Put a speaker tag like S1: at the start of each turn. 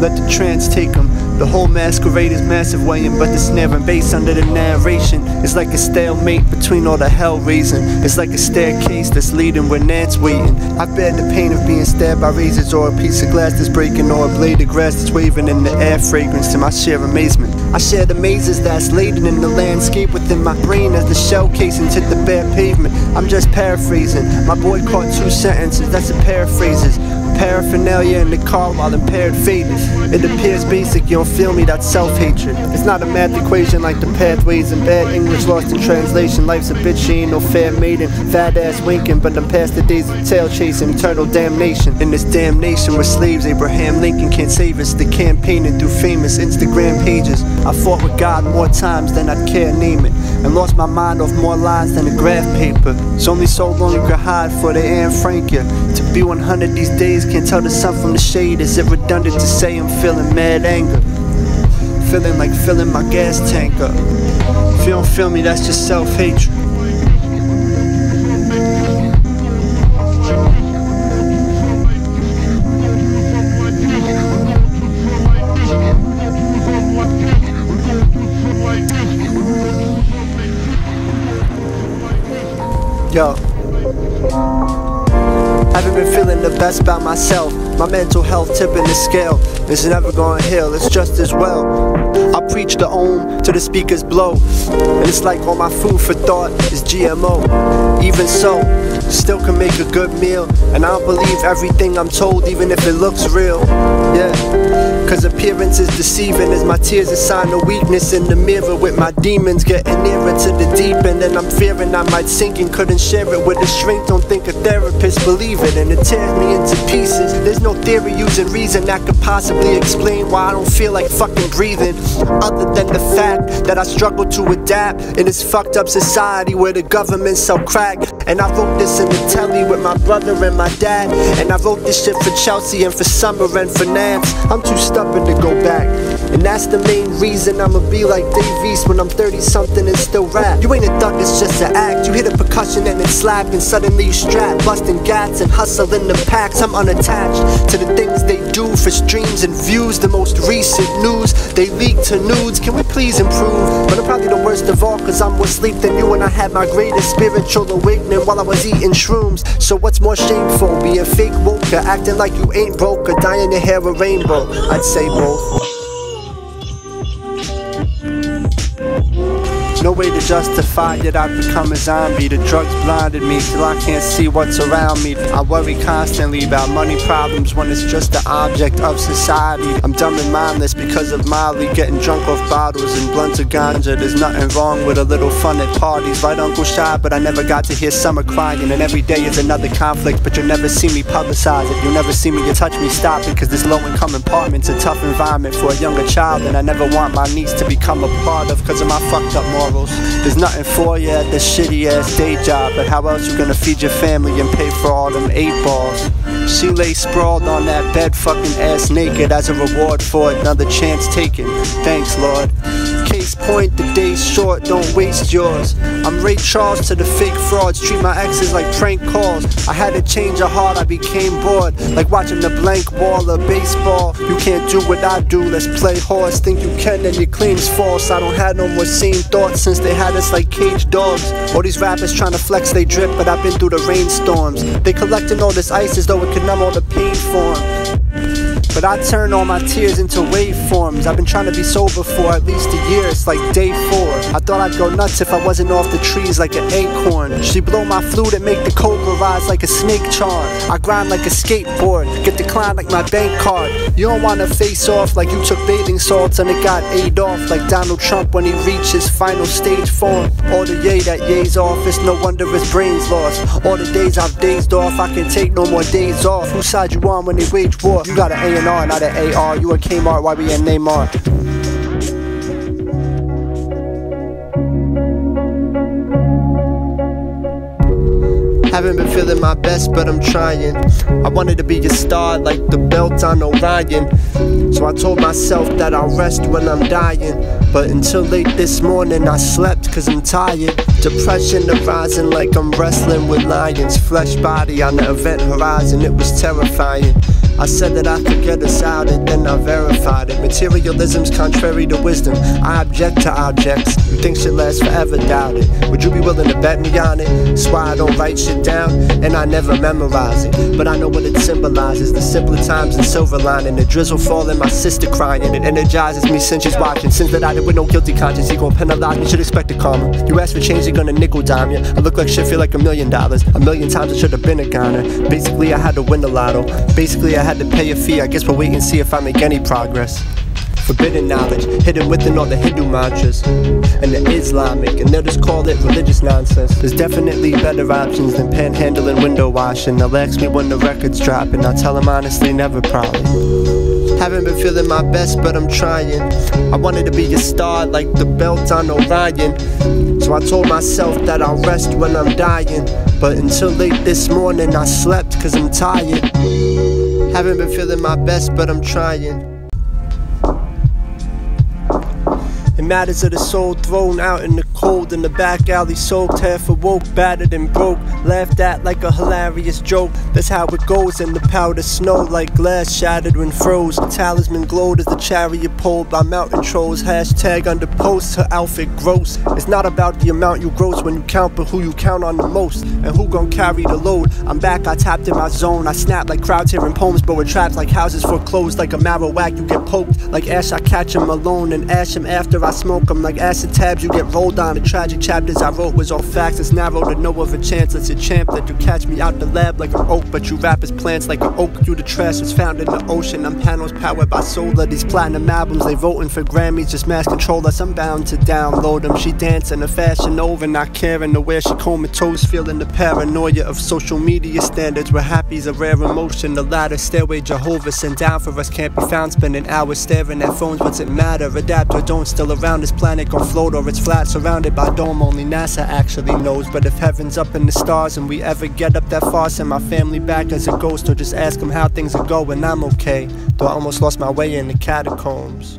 S1: let the trance take them. The whole masquerade is massive weighing, but the snare and bass under the narration is like a stalemate between all the hell raising. It's like a staircase that's leading where Nance waiting. I bear the pain of being stabbed by razors, or a piece of glass that's breaking, or a blade of grass that's waving in the air, fragrance to my sheer amazement. I share the mazes that's laden in the landscape within my brain as the shell casings hit the bare pavement. I'm just paraphrasing. My boy caught 2 sentences, that's a paraphrases. Paraphernalia in the car while impaired faders. It appears basic, you don't feel me, that's self-hatred. It's not a math equation like the pathways in bad English lost in translation. Life's a bitch, she ain't no fair maiden. Fat ass winking, but I'm past the days of tail chasing. Eternal damnation. In this damn nation we're slaves, Abraham Lincoln can't save us. They campaigning through famous Instagram pages. I fought with God more times than I'd care name it, and lost my mind off more lines than a graph paper. It's only so long you can hide for the Anne Frank ya. To be 100 these days, can't tell the sun from the shade. Is it redundant to say I'm feeling mad anger? Feeling like filling my gas tank up. If you don't feel me, that's just self-hatred. Yo, haven't been feeling the best about myself. My mental health tipping the scale. It's never gonna heal, it's just as well. I preach the ohm till the speakers blow, and it's like all my food for thought is GMO. Even so, still can make a good meal, and I don't believe everything I'm told, even if it looks real. Yeah, cause appearance is deceiving, as my tears a sign of weakness in the mirror with my demons getting nearer to the deep end. And I'm fearing I might sink and couldn't share it with a shrink. Don't think a therapist believe it, and it tears me into pieces. There's no theory using reason that could possibly explain why I don't feel like fucking breathing, other than the fact that I struggle to adapt in this fucked up society where the government sell crack. And I wrote this in the telly with my brother and my dad, and I wrote this shit for Chelsea and for Summer and for Nance. I'm too stubborn to go back, and that's the main reason I'ma be like Dave East when I'm 30 something and still rap. You ain't a thug, it's just an act. You hit a percussion and it slap, and suddenly you strap, busting gats and hustling the packs. I'm unattached to the things they do for streams and views. The most recent news they leak to nudes. Can we please improve? But I'm probably the worst of all, cause I'm more asleep than you, and I had my greatest spiritual awakening while I was eating shrooms. So what's more shameful, being fake woke or acting like you ain't broke, or dyeing your hair a rainbow? I'd say both. No way to justify that I've become a zombie. The drugs blinded me till I can't see what's around me. I worry constantly about money problems when it's just the object of society. I'm dumb and mindless because of Molly, getting drunk off bottles and blunts of ganja. There's nothing wrong with a little fun at parties, right, Uncle Shy? But I never got to hear Summer crying, and every day is another conflict. But you'll never see me publicize it, you'll never see me, you touch me, stop it. Cause this low-income apartment's a tough environment for a younger child, and I never want my niece to become a part of cause of my fucked up morals. There's nothing for you at this shitty ass day job, but how else you gonna feed your family and pay for all them 8 balls? She lay sprawled on that bed, fucking ass naked, as a reward for another chance taken. Thanks, Lord. Case point, the day's short, don't waste yours. I'm Ray Charles to the fake frauds, treat my exes like prank calls. I had to change a heart, I became bored, like watching the blank wall of baseball. You can't do what I do, let's play horse. Think you can and your claim's false. I don't have no more sane thoughts since they had us like caged dogs. All these rappers trying to flex they drip, but I've been through the rainstorms. They collecting all this ice as though it could numb all the pain for 'em. But I turn all my tears into waveforms. I've been trying to be sober for at least a year, it's like day 4. I thought I'd go nuts if I wasn't off the trees like an acorn. She blow my flute and make the cobra rise like a snake charm. I grind like a skateboard, get declined like my bank card. You don't wanna face off like you took bathing salts and it got A'd off, like Donald Trump when he reached his final stage form. All the yay that yay's off, it's no wonder his brain's lost. All the days I've dazed off, I can take no more days off. Whose side you on when they wage war? You got an A&R, not an AR. You a Kmart, why we in Neymar? Haven't been feeling my best, but I'm trying. I wanted to be a star like the belt on Orion, so I told myself that I'll rest when I'm dying. But until late this morning I slept cause I'm tired. Depression arising like I'm wrestling with lions. Flesh body on the event horizon, it was terrifying. I said that I could get us out and then I verified it. Materialism's contrary to wisdom. I object to objects. You think shit lasts forever, doubt it. Would you be willing to bet me on it? That's why I don't write shit down and I never memorize it. But I know what it symbolizes. The simpler times and silver lining. The drizzle falling, my sister crying. It energizes me since she's watching. Since that I did with no guilty conscience. He gon' penalize me, should expect a karma. You ask for change, you're gonna nickel dime ya. I look like shit, feel like $1 million. A million times I should have been a goner. Basically I had to win the lotto. Basically I had to pay a fee. I guess we'll wait and see if I make any progress. Forbidden knowledge, hidden within all the Hindu mantras and the Islamic, and they'll just call it religious nonsense. There's definitely better options than panhandling, window washing. They'll ask me when the record's dropping. I'll tell them honestly, never probably. Haven't been feeling my best, but I'm trying. I wanted to be a star like the belt on Orion. So I told myself that I'll rest when I'm dying. But until late this morning I slept cause I'm tired. Haven't been feeling my best, but I'm trying. It matters of the soul thrown out in the cold, in the back alley, soaked, half awoke, battered and broke, laughed at like a hilarious joke. That's how it goes in the powder snow, like glass shattered when froze. The talisman glowed as the chariot pulled by mountain trolls. Hashtag under posts, her outfit gross. It's not about the amount you gross when you count, but who you count on the most, and who gon' carry the load. I'm back, I tapped in my zone. I snap like crowds hearing poems, but we're trapped like houses foreclosed. Like a marrow whack, you get poked. Like ash, I catch him alone and ash him after I smoke them. Like acid tabs, you get rolled on. The tragic chapters I wrote was all facts. It's narrow to know of a chance. It's a champ that you catch me out the lab like an oak, but you rappers plants like an oak through the trash that's found in the ocean. I'm panels powered by solar. These platinum albums, they voting for Grammys, just mass control us. I'm bound to download them. She dancing a fashion over, not caring to where she comatose, feeling the paranoia of social media standards where happy's a rare emotion. The ladder, stairway, Jehovah sent down for us can't be found. Spending hours staring at phones, what's it matter? Adapt or don't, still around. This planet gon' float or it's flat, surrounded by dome. Only NASA actually knows. But if heaven's up in the stars and we ever get up that far, send my family back as a ghost or just ask them how things are going. I'm okay, though I almost lost my way in the catacombs.